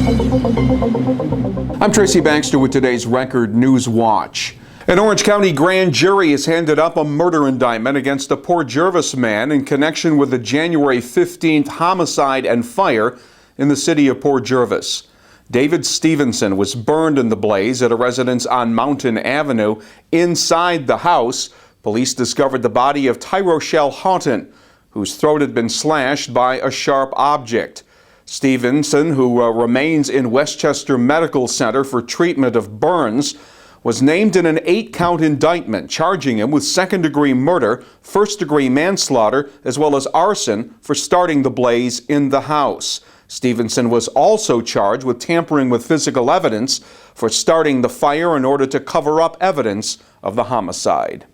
I'm Tracy Baxter with today's Record Newswatch. An Orange County grand jury has handed up a murder indictment against a Port Jervis man in connection with the January 15th homicide and fire in the city of Port Jervis. David Stevenson was burned in the blaze at a residence on Mountain Avenue. Inside the house, police discovered the body of Tyrochelle Haughton, whose throat had been slashed by a sharp object. Stevenson, who remains in Westchester Medical Center for treatment of burns, was named in an 8-count indictment charging him with second-degree murder, first-degree manslaughter, as well as arson for starting the blaze in the house. Stevenson was also charged with tampering with physical evidence for starting the fire in order to cover up evidence of the homicide.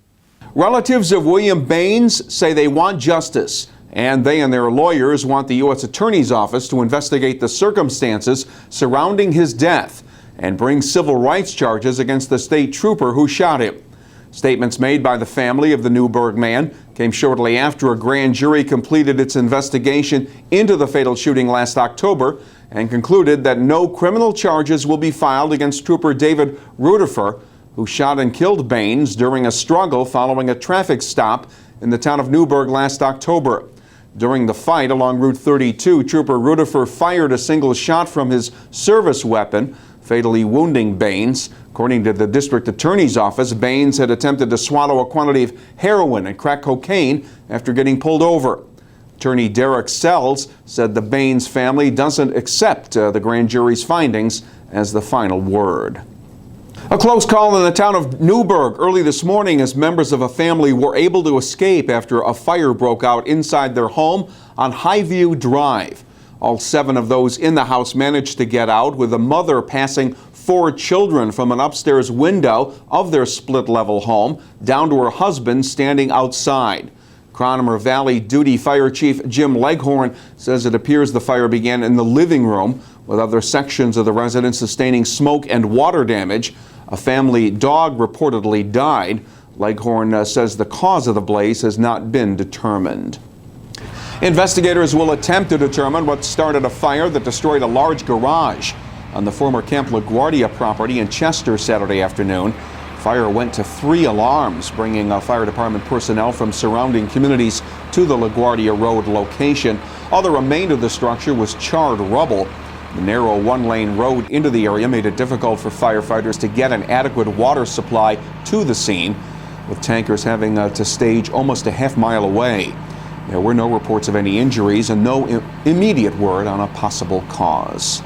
Relatives of William Baines say they want justice, and they and their lawyers want the U.S. Attorney's Office to investigate the circumstances surrounding his death and bring civil rights charges against the state trooper who shot him. Statements made by the family of the Newburgh man came shortly after a grand jury completed its investigation into the fatal shooting last October and concluded that no criminal charges will be filed against Trooper David Rutifer, who shot and killed Baines during a struggle following a traffic stop in the town of Newburgh last October. During the fight along Route 32, Trooper Rutifer fired a single shot from his service weapon, fatally wounding Baines. According to the district attorney's office, Baines had attempted to swallow a quantity of heroin and crack cocaine after getting pulled over. Attorney Derek Sells said the Baines family doesn't accept the grand jury's findings as the final word. A close call in the town of Newburgh early this morning as members of a family were able to escape after a fire broke out inside their home on Highview Drive. All 7 of those in the house managed to get out, with a mother passing 4 children from an upstairs window of their split-level home down to her husband standing outside. Cromer Valley Duty Fire Chief Jim Leghorn says it appears the fire began in the living room, with other sections of the residence sustaining smoke and water damage. A family dog reportedly died. Leghorn says the cause of the blaze has not been determined. Investigators will attempt to determine what started a fire that destroyed a large garage on the former Camp LaGuardia property in Chester Saturday afternoon. Fire went to 3 alarms, bringing fire department personnel from surrounding communities to the LaGuardia Road location. All that remained of the structure was charred rubble. The narrow 1-lane road into the area made it difficult for firefighters to get an adequate water supply to the scene, with tankers having to stage almost a half-mile away. There were no reports of any injuries and no immediate word on a possible cause.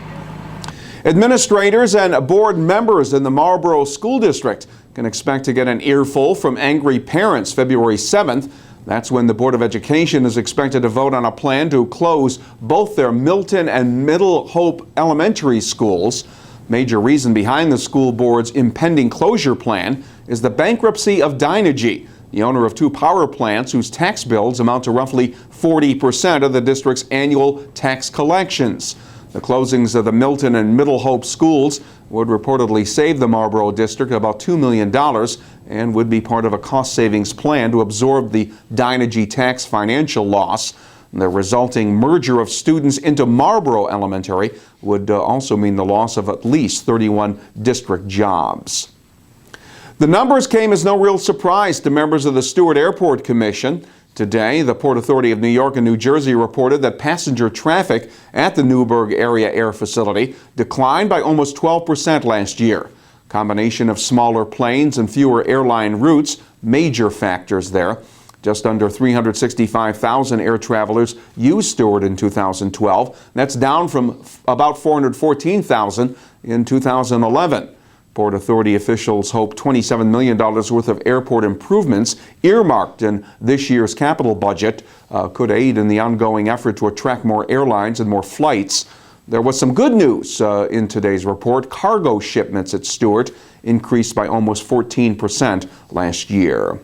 Administrators and board members in the Marlboro School District can expect to get an earful from angry parents February 7th. That's when the Board of Education is expected to vote on a plan to close both their Milton and Middle Hope elementary schools. Major reason behind the school board's impending closure plan is the bankruptcy of Dynegy, the owner of 2 power plants whose tax bills amount to roughly 40% of the district's annual tax collections. The closings of the Milton and Middle Hope schools would reportedly save the Marlboro district about $2 million and would be part of a cost savings plan to absorb the Dynegy tax financial loss. The resulting merger of students into Marlboro Elementary would also mean the loss of at least 31 district jobs. The numbers came as no real surprise to members of the Stewart Airport Commission. Today, the Port Authority of New York and New Jersey reported that passenger traffic at the Newburgh Area Air Facility declined by almost 12% last year. Combination of smaller planes and fewer airline routes, major factors there. Just under 365,000 air travelers used Stewart in 2012. That's down from about 414,000 in 2011. Port Authority officials hope $27 million worth of airport improvements earmarked in this year's capital budget could aid in the ongoing effort to attract more airlines and more flights. There was some good news in today's report. Cargo shipments at Stewart increased by almost 14% last year.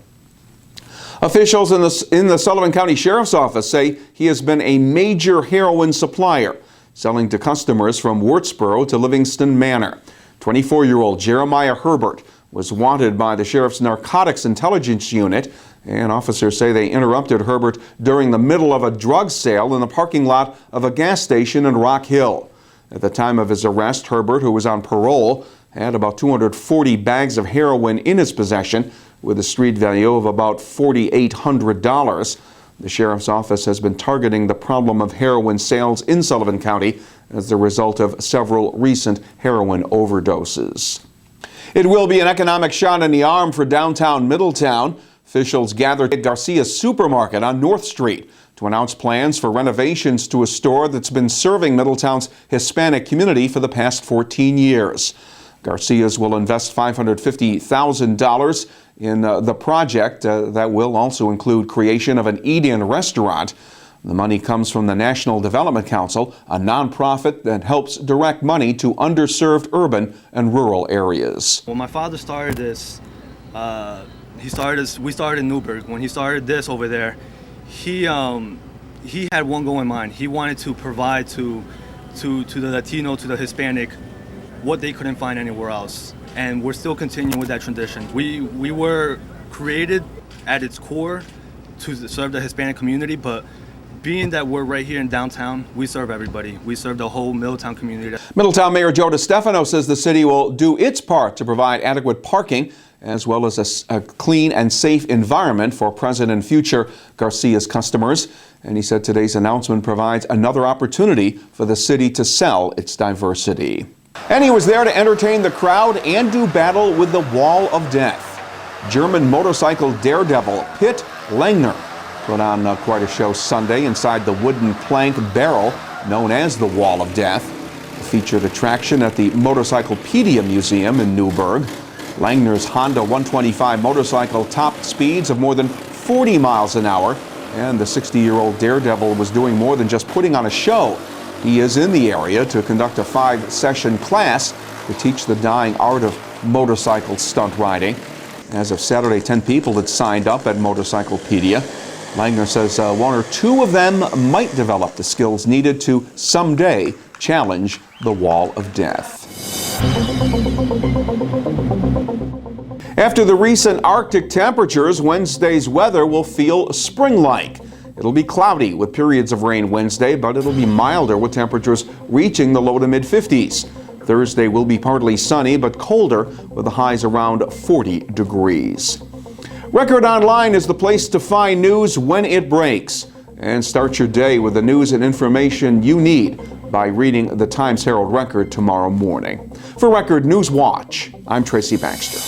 Officials in the Sullivan County Sheriff's Office say he has been a major heroin supplier, selling to customers from Wurtsboro to Livingston Manor. 24-year-old Jeremiah Herbert was wanted by the Sheriff's Narcotics Intelligence Unit, and officers say they interrupted Herbert during the middle of a drug sale in the parking lot of a gas station in Rock Hill. At the time of his arrest, Herbert, who was on parole, had about 240 bags of heroin in his possession with a street value of about $4,800. The sheriff's office has been targeting the problem of heroin sales in Sullivan County as the result of several recent heroin overdoses. It will be an economic shot in the arm for downtown Middletown. Officials gathered at Garcia's Supermarket on North Street to announce plans for renovations to a store that's been serving Middletown's Hispanic community for the past 14 years. Garcia's will invest $550,000 in the project that will also include creation of an eat-in restaurant. The money comes from the National Development Council, a nonprofit that helps direct money to underserved urban and rural areas. When my father started this, we started in Newburgh. When he started this over there, he had one goal in mind. He wanted to provide to the Latino, to the Hispanic, what they couldn't find anywhere else. And we're still continuing with that tradition. We were created at its core to serve the Hispanic community, but being that we're right here in downtown, we serve everybody. We serve the whole Middletown community. Middletown Mayor Joe DeStefano says the city will do its part to provide adequate parking as well as a clean and safe environment for present and future Garcia's customers. And he said today's announcement provides another opportunity for the city to sell its diversity. And he was there to entertain the crowd and do battle with the wall of death. German motorcycle daredevil Pitt Langner put on quite a show Sunday inside the wooden plank barrel known as the Wall of Death. A featured attraction at the Motorcyclepedia Museum in Newburgh. Langner's Honda 125 motorcycle topped speeds of more than 40 miles an hour, and the 60-year-old daredevil was doing more than just putting on a show. He is in the area to conduct a 5-session class to teach the dying art of motorcycle stunt riding. As of Saturday, 10 people had signed up at Motorcyclepedia. Langner says one or two of them might develop the skills needed to someday challenge the wall of death. After the recent Arctic temperatures, Wednesday's weather will feel spring-like. It'll be cloudy with periods of rain Wednesday, but it'll be milder with temperatures reaching the low to mid-50s. Thursday will be partly sunny, but colder with the highs around 40 degrees. Record Online is the place to find news when it breaks. And start your day with the news and information you need by reading the Times-Herald Record tomorrow morning. For Record Newswatch, I'm Tracy Baxter.